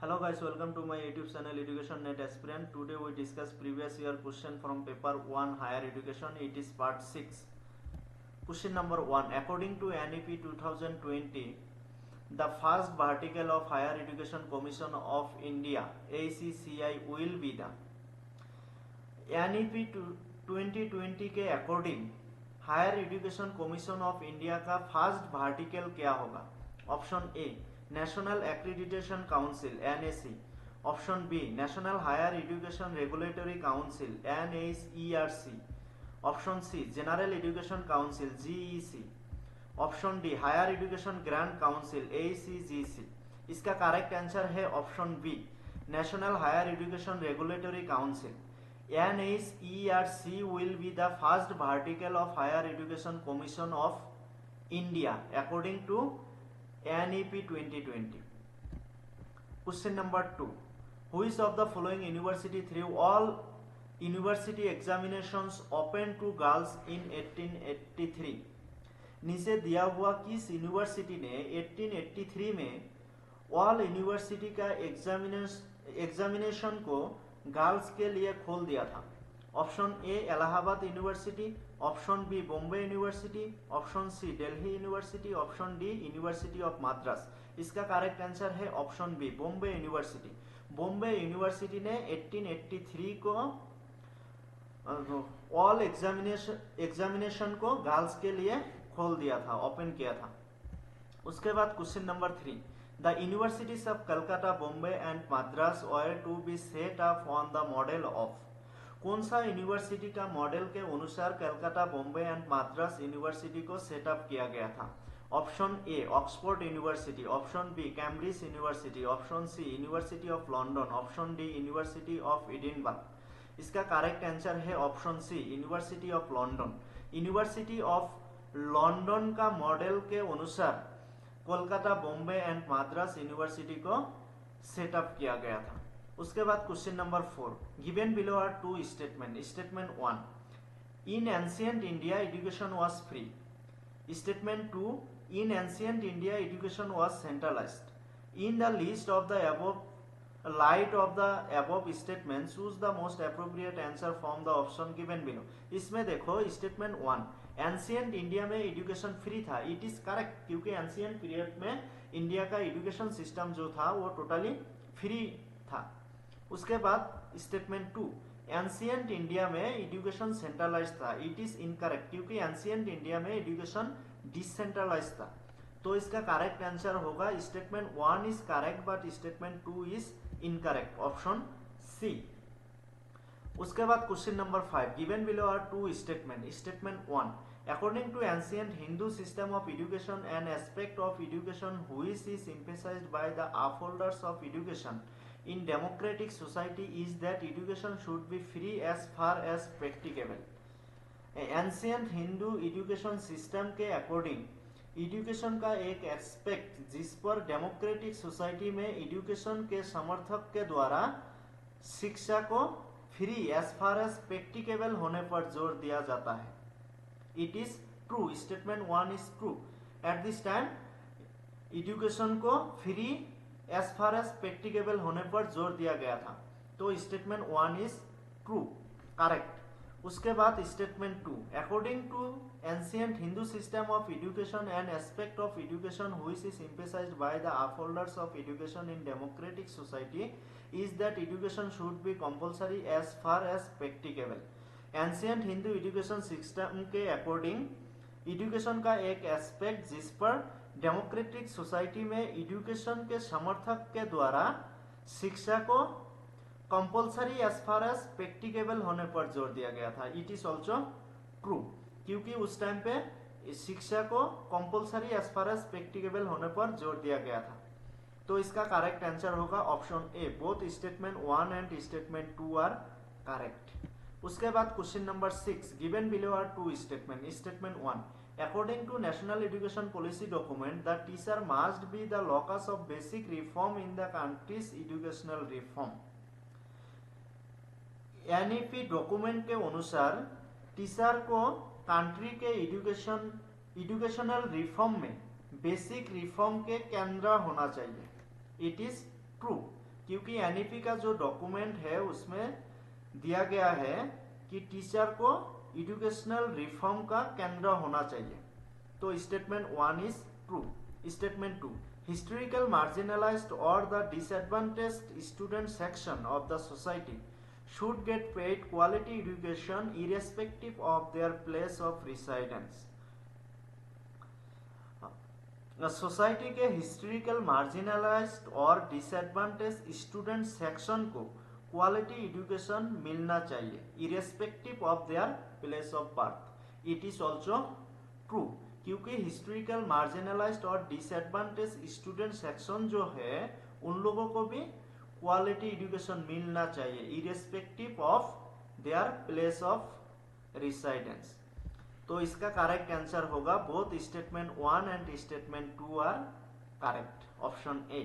Hello guys, welcome to my YouTube channel Education Net Aspirant. Today we discuss previous year question from paper 1 Higher Education. It is part 6. Question number 1. According to NEP 2020, the first vertical of Higher Education Commission of India ACCI will be the NEP 2020 के according higher education commission of India का first vertical क्या होगा? Option A national accreditation council NAC, option B national higher education regulatory council NHERC, option C general education council GEC, option D higher education grant council ACGC। इसका correct answer है option B national higher education regulatory council NHERC will be the first vertical of Higher Education Commission of India according to NEP 2020. Question number 2. Which of the following university through all university examinations open to girls in 1883? नीचे दिया हुआ किस university ने 1883 में all university का examination को girls के लिए खोल दिया था? Option A Allahabad university, option B Bombay university, option C Delhi university, option D university of Madras. इसका करेक्ट आंसर है option B Bombay university. Bombay university ने 1883 को ऑल एग्जामिनेशन को गर्ल्स के लिए खोल दिया था, ओपन किया था। उसके बाद question number 3. The universities of Calcutta, Bombay and Madras were to be set up on the model of. कौन सा यूनिवर्सिटी का मॉडल के अनुसार कलकत्ता, बॉम्बे एंड मद्रास यूनिवर्सिटी को सेटअप किया गया था? Option A Oxford university, option B Cambridge university, option C university of London, option D university of Edinburgh. इसका करेक्ट आंसर है option C university of London. University of London का model के अनुसार Kolkata, Bombay and Madras university को setup किया गया था। उसके बाद question number 4. Given below are two statement. Statement 1. In ancient India education was free. Statement 2. In ancient India education was centralised. In the list of the above light of the above statement choose the most appropriate answer from the option given below. इसमें देखो statement 1 ancient India में education free था. It is correct क्योंकि ancient period में India का education system जो था वो टोटली फ्री था. उसके बाद स्टेटमेंट 2 एंशिएंट इंडिया में एजुकेशन सेंट्रलाइज था. इट इज इनकरेक्ट क्योंकि एंशिएंट इंडिया में एजुकेशन डिसेंट्रलाइज था. तो इसका करेक्ट आंसर होगा statement 1 is correct but statement 2 is incorrect, option C. उसके बाद question number 5. Given below are two statement. Statement 1. According to ancient Hindu system of education, an aspect of education which is emphasized by the upholders of education in democratic society is that education should be free as far as practicable. Ancient Hindu education system के according education का एक aspect जिस पर democratic society में education के समर्थक के द्वारा शिक्षा को free as far as practicable होने पर जोर दिया जाता है. It is true. Statement 1 is true. At this time, education को free as far as practicable होने पर जोर दिया गया था. तो statement 1 is true, correct. उसके बाद statement 2. According to ancient Hindu system of education, an aspect of education which is emphasized by the upholders of education in democratic society is that education should be compulsory as far as practicable. Ancient Hindu education system के according education का एक aspect जिस पर democratic society में education के समर्थक के द्वारा शिक्षा को compulsory as far as practicable होने पर जोर दिया गया था. इट इज ऑल्सो ट्रू क्योंकि उस टाइम पे शिक्षा को compulsory as far as practicable होने पर जोर दिया गया था. तो इसका करेक्ट आंसर होगा option A. Both statement 1 and statement 2 are correct. उसके बाद question number 6. Given below are two statement. Statement 1. According to national education policy document the teacher must be the locus of basic reform in the country's educational reform. NEP document के अनुसार teacher को country के educational reform में basic reform के केंद्र होना चाहिए. It is true क्योंकि एनईपी का जो डॉक्यूमेंट है उसमें दिया गया है कि टीचर को एजुकेशनल रिफॉर्म का केंद्र होना चाहिए। तो statement 1 is true. Statement 2, historical marginalized और the disadvantaged student section of the society should get paid quality education irrespective of their place of residence। Society के हिस्टोरिकल मार्जिनलाइज्ड और डिसएडवांटेज स्टूडेंट सेक्शन को quality education मिलना चाहिए irrespective of their place of birth. It is also true, क्योंकि historical marginalized और disadvantage student section जो है उन लोगों को भी क्वालिटी एजुकेशन मिलना चाहिए irrespective of their place of residence. तो इसका करेक्ट आंसर होगा both statement 1 and statement 2 are correct, option A.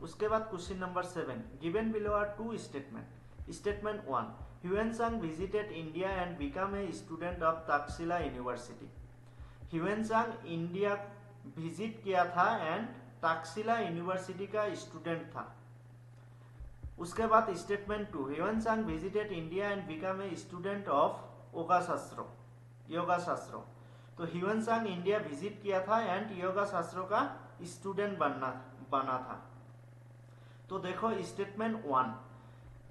उसके बाद question number 7, given below are two statement. Statement 1, Hiuen Tsang visited India and become a student of Takshashila university. Hiuen Tsang India visit किया था and Takshashila university का student था। उसके बाद statement 2, Hiuen Tsang visited India and become a student of yoga शास्त्रो। तो ह्यूएनसांग India visit किया था and yoga शास्त्रो का स्टूडेंट बना था। तो देखो स्टेटमेंट 1,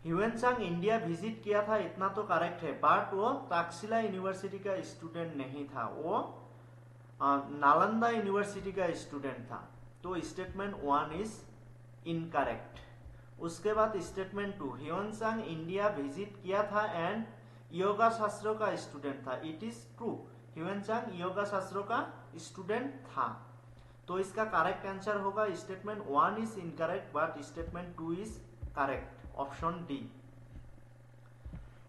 ह्यूएनसांग इंडिया विजिट किया था इतना तो करेक्ट है, बट वो तक्षशिला यूनिवर्सिटी का स्टूडेंट नहीं था, वो नालंदा यूनिवर्सिटी का स्टूडेंट था। तो स्टेटमेंट 1 इज इनकरेक्ट। उसके बाद स्टेटमेंट 2, ह्यूएनसांग इंडिया विजिट किया था एंड योगा शास्त्रों का स्टूडेंट था। It is true, Hiuen Tsang yoga शास्त्रों का स्टूडेंट था। तो इसका करेक्ट आंसर होगा statement 1 is incorrect but statement 2 is correct, option D.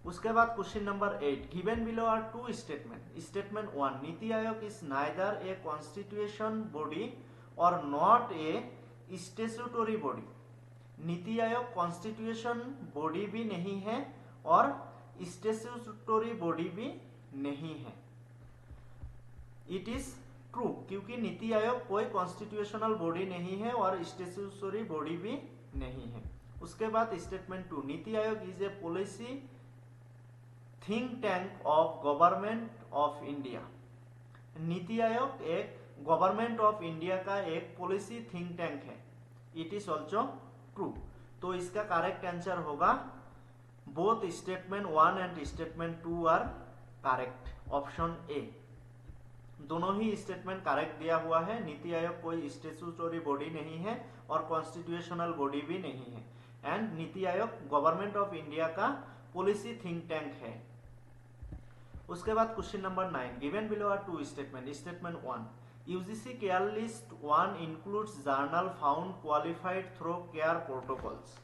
उसके बाद question number 8, given below are two statement. Statement 1, NITI Aayog is neither a constitution body और not a statutory body. NITI Aayog constitution body भी नहीं है और स्टैट्यूटरी बॉडी भी नहीं है। इट इज ट्रू, क्योंकि नीति आयोग कोई कॉन्स्टिट्यूशनल बॉडी नहीं है और स्टैट्यूटरी बॉडी भी नहीं है। उसके बाद statement 2, NITI Aayog is a policy think tank of government of India. NITI Aayog एक गवर्नमेंट ऑफ इंडिया का एक पॉलिसी थिंक टैंक है। It is also true. तो इसका करेक्ट आंसर होगा both statement 1 and statement 2 are correct, option A. दोनों ही स्टेटमेंट करेक्ट दिया हुआ है। नीति आयोग कोई स्टैट्यूटरी बॉडी नहीं है और कॉन्स्टिट्यूशनल बॉडी भी नहीं है and NITI Aayog government of India का पॉलिसी थिंक टैंक है। उसके बाद question number 9, given below are two statement. Statement 1, UGC care list 1 includes journal found qualified through care protocols.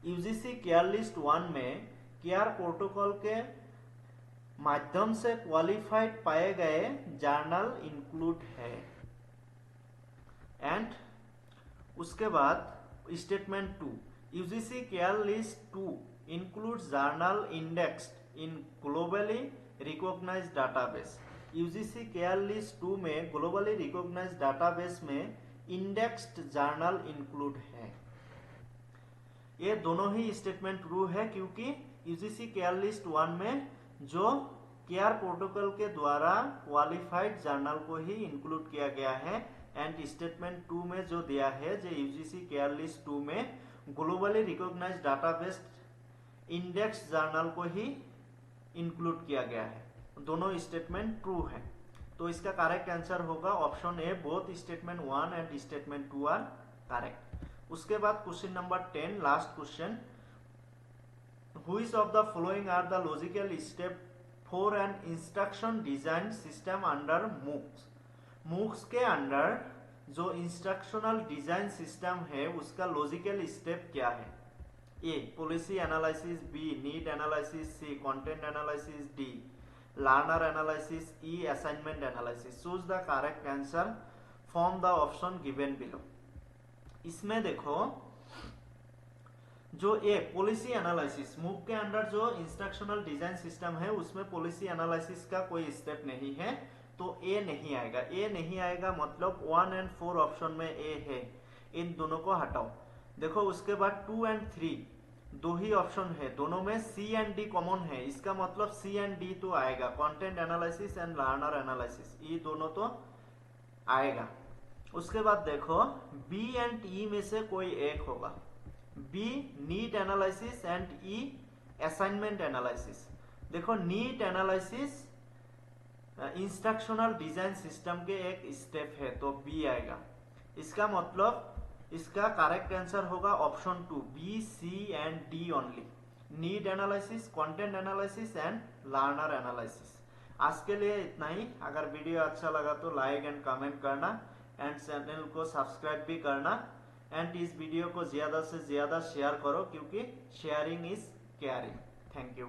UGC care list 1 में केयर प्रोटोकॉल के माध्यम से क्वालिफाइड पाए गए जर्नल इंक्लूड है। एंड उसके बाद statement 2, UGC care list 2 includes journal indexed in globally recognised database. UGC care list 2 में ग्लोबली रिकॉग्नाइज्ड डाटाबेस में इंडेक्स्ड जर्नल इंक्लूड है। ये दोनों ही स्टेटमेंट ट्रू है, क्योंकि यूजीसी केयर लिस्ट 1 में जो केयर प्रोटोकॉल के द्वारा क्वालिफाइड जर्नल को ही इंक्लूड किया गया है एंड स्टेटमेंट 2 में जो दिया है जो यूजीसी केयर लिस्ट 2 में globally recognised database index journal को ही इंक्लूड किया गया है। दोनों स्टेटमेंट ट्रू है। तो इसका करेक्ट आंसर होगा option A, both statement 1 and statement 2 are correct. उसके बाद question number 10, last question, which of the following are the logical step for an instruction design system under MOOCs. MOOCs के under जो instructional design system है उसका logical step क्या है? A, policy analysis, B, need analysis, C, content analysis, D, learner analysis, E, assignment analysis. Choose the correct answer from the option given below. इसमें देखो जो ए policy analysis, move के under जो instructional design system है उसमें policy analysis का कोई step नहीं है, तो ए नहीं आएगा। ए नहीं आएगा मतलब 1 और 4 ऑप्शन में ए है, इन दोनों को हटाओ। देखो उसके बाद 2 एंड 3 दो ही ऑप्शन है, दोनों में सी एंड डी कॉमन है, इसका मतलब सी एंड डी तो आएगा, content analysis and learner analysis, ये दोनों तो आएगा। उसके बाद देखो बी एंड ई में से कोई एक होगा, B need analysis and E assignment analysis. देखो need analysis instructional design system के एक स्टेप है, तो बी आएगा। इसका मतलब इसका करेक्ट आंसर होगा option 2, B C and D only, need analysis, content analysis and learner analysis. आज के लिए इतना ही। अगर वीडियो अच्छा लगा तो लाइक एंड कमेंट करना एंड चैनल को सब्सक्राइब भी करना एंड इस वीडियो को ज्यादा से ज्यादा शेयर करो, क्योंकि sharing is caring. Thank you.